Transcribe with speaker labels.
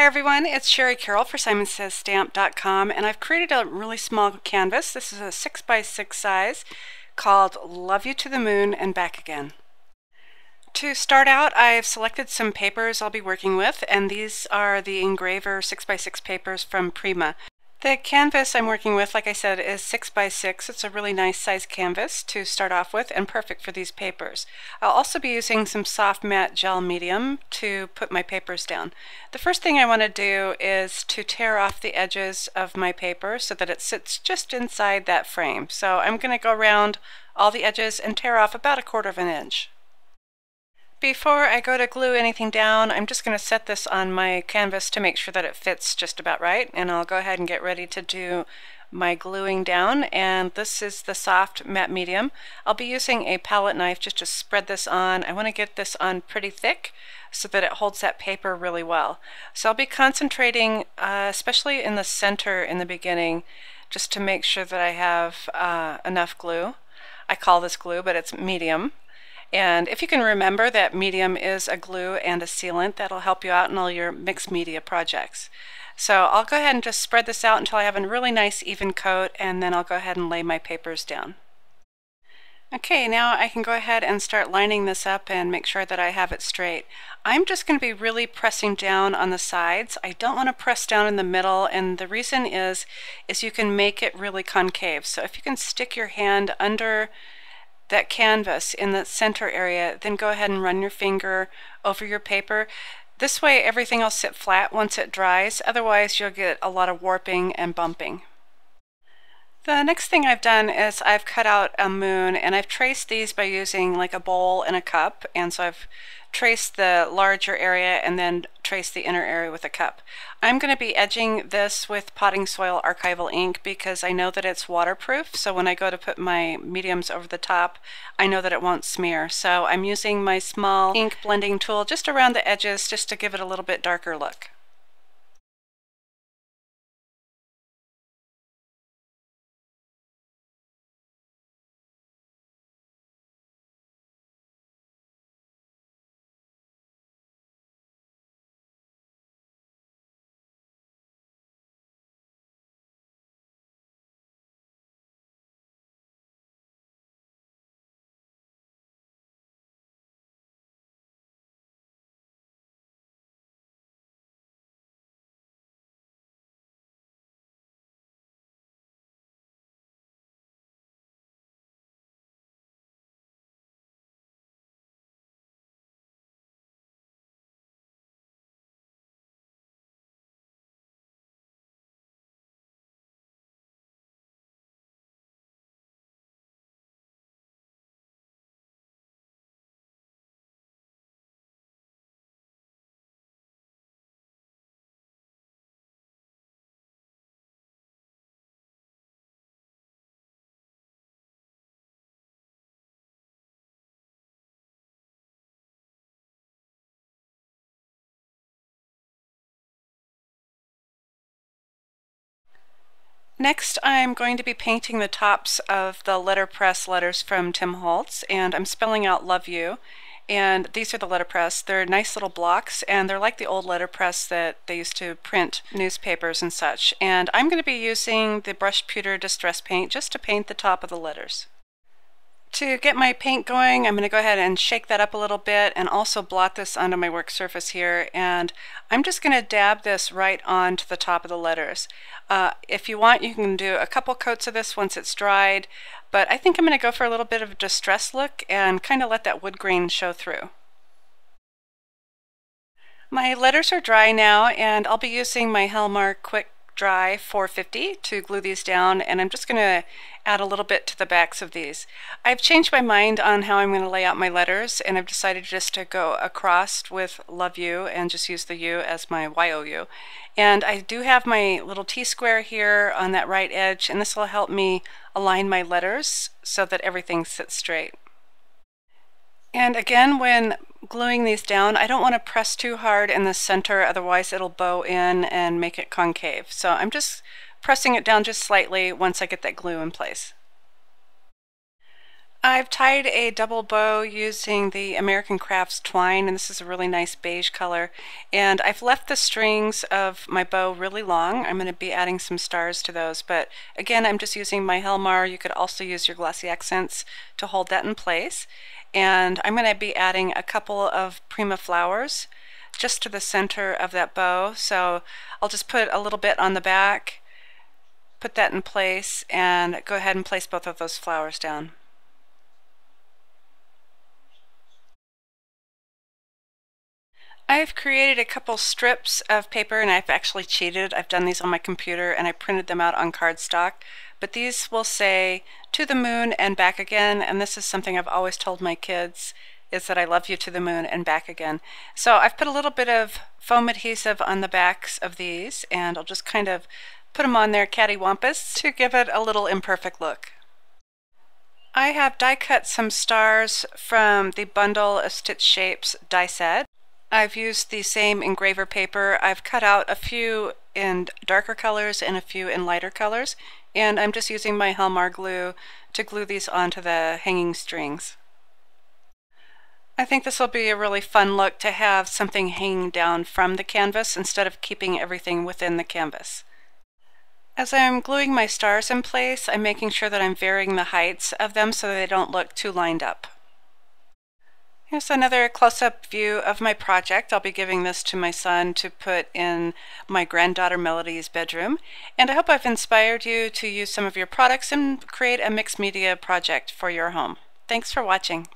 Speaker 1: everyone, it's Shari Carroll for SimonsSaysStamp.com, and I've created a really small canvas. This is a 6x6 size called Love You to the Moon and Back Again. To start out, I've selected some papers I'll be working with, and these are the Engraver 6x6 papers from Prima. The canvas I'm working with, like I said, is 6x6. It's a really nice size canvas to start off with and perfect for these papers. I'll also be using some soft matte gel medium to put my papers down. The first thing I want to do is to tear off the edges of my paper so that it sits just inside that frame. So I'm going to go around all the edges and tear off about 1/4 inch. Before I go to glue anything down, I'm just going to set this on my canvas to make sure that it fits just about right, and I'll go ahead and get ready to do my gluing down. And this is the soft matte medium. I'll be using a palette knife just to spread this on. I want to get this on pretty thick so that it holds that paper really well. So I'll be concentrating especially in the center in the beginning, just to make sure that I have enough glue. I call this glue, but it's medium. And if you can remember that medium is a glue and a sealant, that'll help you out in all your mixed media projects. So I'll go ahead and just spread this out until I have a really nice even coat, and then I'll go ahead and lay my papers down. Okay, now I can go ahead and start lining this up and make sure that I have it straight. I'm just going to be really pressing down on the sides. I don't want to press down in the middle, and the reason is you can make it really concave. So if you can stick your hand under that canvas in the center area, then go ahead and run your finger over your paper. This way everything will sit flat once it dries, otherwise you'll get a lot of warping and bumping. The next thing I've done is I've cut out a moon, and I've traced these by using like a bowl and a cup, and so I've traced the larger area and then traced the inner area with a cup. I'm going to be edging this with potting soil archival ink because I know that it's waterproof, so when I go to put my mediums over the top, I know that it won't smear. So I'm using my small ink blending tool just around the edges just to give it a little bit darker look. Next, I'm going to be painting the tops of the letterpress letters from Tim Holtz, and I'm spelling out Love You. And these are the letterpress. They're nice little blocks, and they're like the old letterpress that they used to print newspapers and such. And I'm going to be using the brushed pewter distress paint just to paint the top of the letters. To get my paint going, I'm going to go ahead and shake that up a little bit and also blot this onto my work surface here, and I'm just going to dab this right onto the top of the letters. If you want, you can do a couple coats of this once it's dried, but I think I'm going to go for a little bit of a distress look and kind of let that wood grain show through. My letters are dry now, and I'll be using my Hellmark Quick Dry 450 to glue these down, and I'm just going to add a little bit to the backs of these. I've changed my mind on how I'm going to lay out my letters, and I've decided just to go across with Love You and just use the U as my YOU. And I do have my little T-square here on that right edge, and this will help me align my letters so that everything sits straight. And again, when gluing these down, I don't want to press too hard in the center, otherwise it'll bow in and make it concave. So I'm just pressing it down just slightly once I get that glue in place. I've tied a double bow using the American Crafts twine, and this is a really nice beige color. And I've left the strings of my bow really long. I'm going to be adding some stars to those, but again, I'm just using my Helmar. You could also use your glossy accents to hold that in place. And I'm going to be adding a couple of Prima flowers just to the center of that bow. So I'll just put a little bit on the back, put that in place, and go ahead and place both of those flowers down. I've created a couple strips of paper, and I've actually cheated. I've done these on my computer and I printed them out on cardstock. But these will say "to the moon and back again," and this is something I've always told my kids, is that I love you to the moon and back again. So I've put a little bit of foam adhesive on the backs of these, and I'll just kind of put them on there cattywampus to give it a little imperfect look. I have die cut some stars from the bundle of Stitch Shapes die set. I've used the same engraver paper. I've cut out a few in darker colors and a few in lighter colors, and I'm just using my Helmar glue to glue these onto the hanging strings. I think this will be a really fun look to have something hanging down from the canvas instead of keeping everything within the canvas. As I'm gluing my stars in place, I'm making sure that I'm varying the heights of them so they don't look too lined up. Here's another close-up view of my project. I'll be giving this to my son to put in my granddaughter Melody's bedroom. And I hope I've inspired you to use some of your products and create a mixed media project for your home. Thanks for watching.